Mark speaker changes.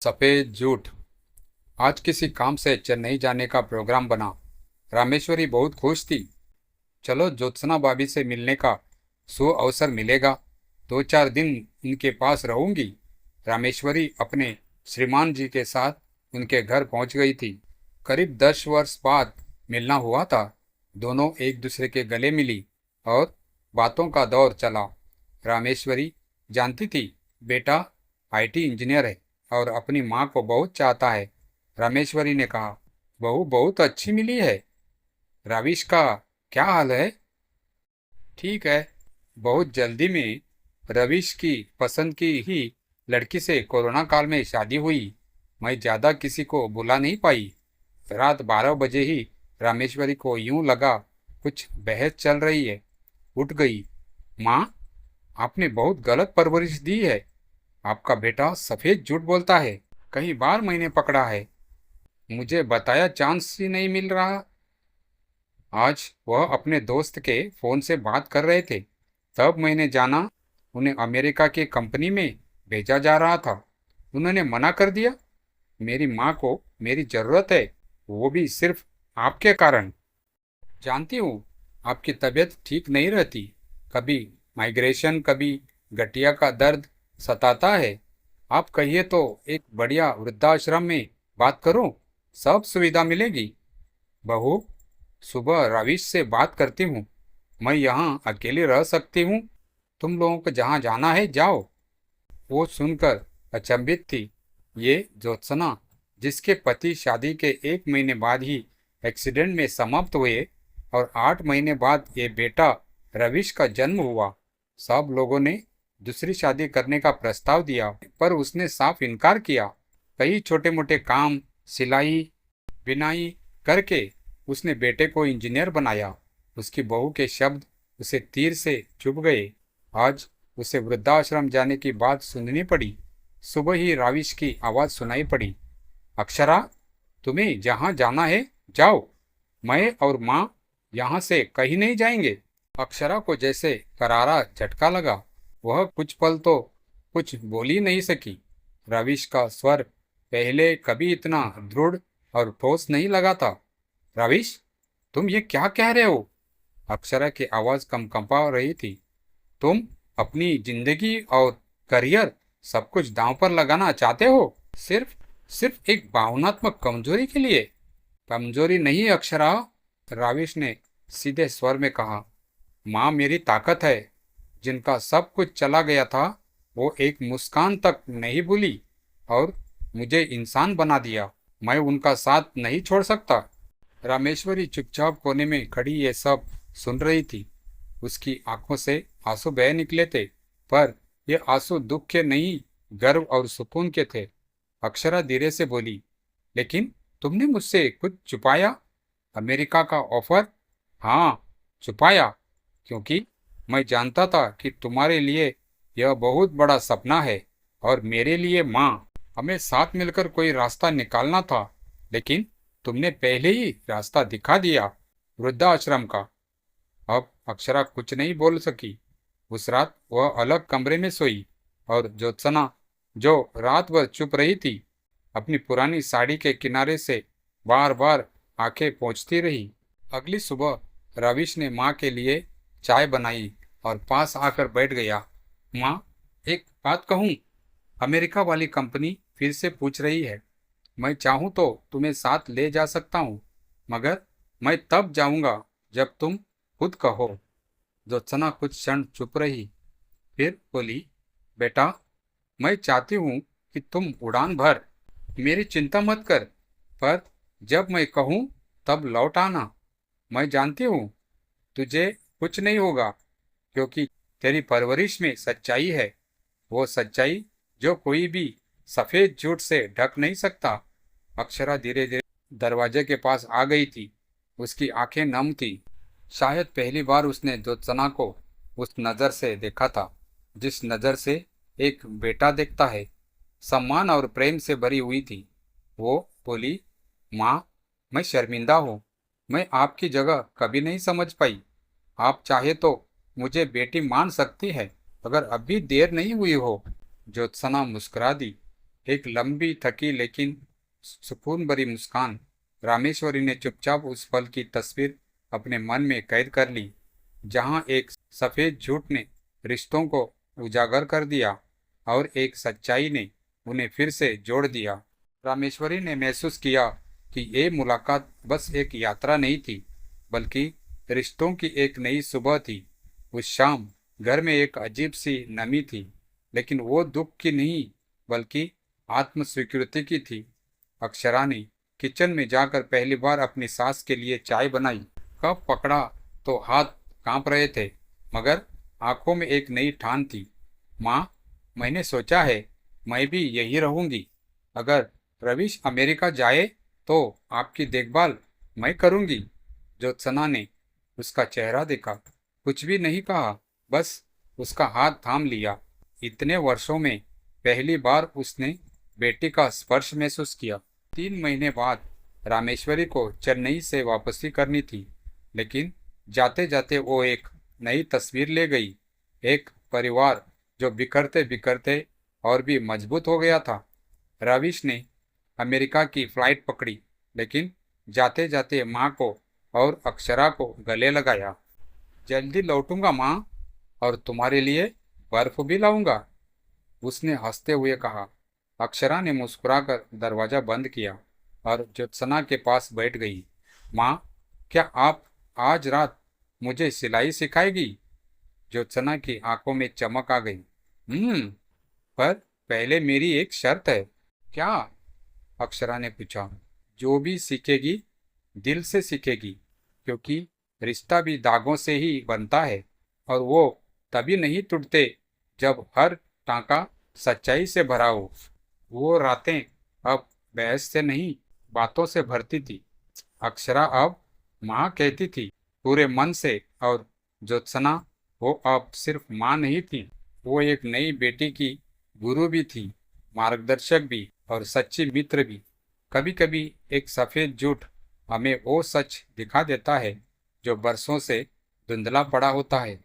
Speaker 1: सफेद झूठ। आज किसी काम से चेन्नई जाने का प्रोग्राम बना। रामेश्वरी बहुत खुश थी। चलो ज्योत्सना भाभी से मिलने का सु अवसर मिलेगा। 2-4 दिन उनके पास रहूंगी। रामेश्वरी अपने श्रीमान जी के साथ उनके घर पहुंच गई थी। करीब 10 वर्ष बाद मिलना हुआ था। दोनों एक दूसरे के गले मिली और बातों का दौर चला। रामेश्वरी जानती थी बेटा आईटी इंजीनियर है और अपनी माँ को बहुत चाहता है। रामेश्वरी ने कहा, बहू बहुत अच्छी मिली है। राविश का क्या हाल है? ठीक है। बहुत जल्दी में रविश की पसंद की ही लड़की से कोरोना काल में शादी हुई। मैं ज्यादा किसी को बुला नहीं पाई। रात 12 बजे ही रामेश्वरी को यूं लगा कुछ बहस चल रही है। उठ गई। माँ, आपने बहुत गलत परवरिश दी है। आपका बेटा सफेद झूठ बोलता है। कई बार मैंने पकड़ा है। मुझे बताया चांस ही नहीं मिल रहा। आज वह अपने दोस्त के फोन से बात कर रहे थे, तब मैंने जाना उन्हें अमेरिका की कंपनी में भेजा जा रहा था। उन्होंने मना कर दिया। मेरी माँ को मेरी जरूरत है, वो भी सिर्फ आपके कारण। जानती हूँ आपकी तबीयत ठीक नहीं रहती। कभी माइग्रेशन, कभी गठिया का दर्द सताता है। आप कहिए तो एक बढ़िया वृद्धाश्रम में बात करूं, सब सुविधा मिलेगी। बहू, सुबह रवीश से बात करती हूँ। मैं यहाँ अकेले रह सकती हूँ। तुम लोगों को जहाँ जाना है जाओ। वो सुनकर अचंभित थी। ये ज्योत्सना, जिसके पति शादी के 1 महीने बाद ही एक्सीडेंट में समाप्त हुए और 8 महीने बाद ये बेटा रविश का जन्म हुआ। सब लोगों ने दूसरी शादी करने का प्रस्ताव दिया, पर उसने साफ इनकार किया। कई छोटे मोटे काम, सिलाई बिनाई करके उसने बेटे को इंजीनियर बनाया। उसकी बहू के शब्द उसे तीर से चुभ गए। आज उसे वृद्धाश्रम जाने की बात सुननी पड़ी। सुबह ही राविश की आवाज सुनाई पड़ी, अक्षरा, तुम्हें जहां जाना है जाओ। मैं और माँ यहाँ से कहीं नहीं जाएंगे। अक्षरा को जैसे करारा झटका लगा। वह कुछ पल तो कुछ बोल ही नहीं सकी। रविश का स्वर पहले कभी इतना दृढ़ और ठोस नहीं लगा था। रविश, तुम ये क्या कह रहे हो? अक्षरा की आवाज कंपा रही थी। तुम अपनी जिंदगी और करियर सब कुछ दांव पर लगाना चाहते हो, सिर्फ सिर्फ एक भावनात्मक कमजोरी के लिए? कमजोरी नहीं अक्षरा, राविश ने सीधे स्वर में कहा। माँ मेरी ताकत है। जिनका सब कुछ चला गया था वो एक मुस्कान तक नहीं भूली और मुझे इंसान बना दिया। मैं उनका साथ नहीं छोड़ सकता। रामेश्वरी चुपचाप कोने में खड़ी ये सब सुन रही थी। उसकी आंखों से आंसू बह निकले थे, पर ये आंसू दुख के नहीं, गर्व और सुकून के थे। अक्षरा धीरे से बोली, लेकिन तुमने मुझसे कुछ छुपाया? अमेरिका का ऑफर? हाँ, छुपाया, क्योंकि मैं जानता था कि तुम्हारे लिए यह बहुत बड़ा सपना है और मेरे लिए माँ। हमें साथ मिलकर कोई रास्ता निकालना था, लेकिन तुमने पहले ही रास्ता दिखा दिया, वृद्धाश्रम का। अब अक्षरा कुछ नहीं बोल सकी। उस रात वह अलग कमरे में सोई और ज्योत्सना, जो रात भर चुप रही थी, अपनी पुरानी साड़ी के किनारे से बार बार आंखें पोंछती रही। अगली सुबह रविश ने माँ के लिए चाय बनाई और पास आकर बैठ गया। माँ, एक बात कहूँ? अमेरिका वाली कंपनी फिर से पूछ रही है। मैं चाहूँ तो तुम्हें साथ ले जा सकता हूँ, मगर मैं तब जाऊँगा जब तुम खुद कहो। ज्योत्सना कुछ क्षण चुप रही, फिर बोली, बेटा, मैं चाहती हूँ कि तुम उड़ान भर, मेरी चिंता मत कर, पर जब मैं कहूँ तब लौट आना। मैं जानती हूँ तुझे कुछ नहीं होगा, क्योंकि तेरी परवरिश में सच्चाई है। वो सच्चाई जो कोई भी सफेद झूठ से ढक नहीं सकता। अक्षरा धीरे धीरे दरवाजे के पास आ गई थी। उसकी आंखें नम थी। शायद पहली बार उसने ज्योत्सना को उस नज़र से देखा था, जिस नज़र से एक बेटा देखता है। सम्मान और प्रेम से भरी हुई थी। वो बोली, माँ, मैं शर्मिंदा हूँ। मैं आपकी जगह कभी नहीं समझ पाई। आप चाहे तो मुझे बेटी मान सकती है, अगर अभी देर नहीं हुई हो। ज्योत्सना मुस्कुरा दी। एक लंबी थकी लेकिन सुकून भरी मुस्कान। रामेश्वरी ने चुपचाप उस पल की तस्वीर अपने मन में कैद कर ली, जहां एक सफेद झूठ ने रिश्तों को उजागर कर दिया और एक सच्चाई ने उन्हें फिर से जोड़ दिया। रामेश्वरी ने महसूस किया कि ये मुलाकात बस एक यात्रा नहीं थी, बल्कि रिश्तों की एक नई सुबह थी। उस शाम घर में एक अजीब सी नमी थी, लेकिन वो दुख की नहीं बल्कि आत्म स्वीकृति की थी। अक्षरा ने किचन में जाकर पहली बार अपनी सास के लिए चाय बनाई। कप पकड़ा तो हाथ कांप रहे थे, मगर आंखों में एक नई ठान थी। माँ, मैंने सोचा है मैं भी यही रहूंगी। अगर रवीश अमेरिका जाए तो आपकी देखभाल मैं करूंगी। ज्योत्सना ने उसका चेहरा देखा, कुछ भी नहीं कहा, बस उसका हाथ थाम लिया। इतने वर्षों में पहली बार उसने बेटी का स्पर्श महसूस किया। 3 महीने बाद रामेश्वरी को चेन्नई से वापसी करनी थी, लेकिन जाते जाते वो एक नई तस्वीर ले गई। एक परिवार जो बिखरते बिखरते और भी मजबूत हो गया था। रवीश ने अमेरिका की फ्लाइट पकड़ी, लेकिन जाते जाते माँ को और अक्षरा को गले लगाया। जल्दी लौटूंगा माँ, और तुम्हारे लिए बर्फ भी लाऊंगा, उसने हंसते हुए कहा। अक्षरा ने मुस्कुराकर दरवाजा बंद किया और ज्योत्सना के पास बैठ गई। माँ, क्या आप आज रात मुझे सिलाई सिखाएगी? ज्योत्सना की आंखों में चमक आ गई। पर पहले मेरी एक शर्त है। क्या? अक्षरा ने पूछा। जो भी सीखेगी दिल से सीखेगी, क्योंकि रिश्ता भी दागों से ही बनता है, और वो तभी नहीं टूटते जब हर टांका सच्चाई से भरा हो। वो रातें अब बहस से नहीं, बातों से भरती थी। अक्षरा अब माँ कहती थी पूरे मन से, और ज्योत्सना वो अब सिर्फ माँ नहीं थी, वो एक नई बेटी की गुरु भी थी, मार्गदर्शक भी और सच्ची मित्र भी। कभी कभी एक सफेद झूठ हमें वो सच दिखा देता है जो बरसों से धुंधला पड़ा होता है।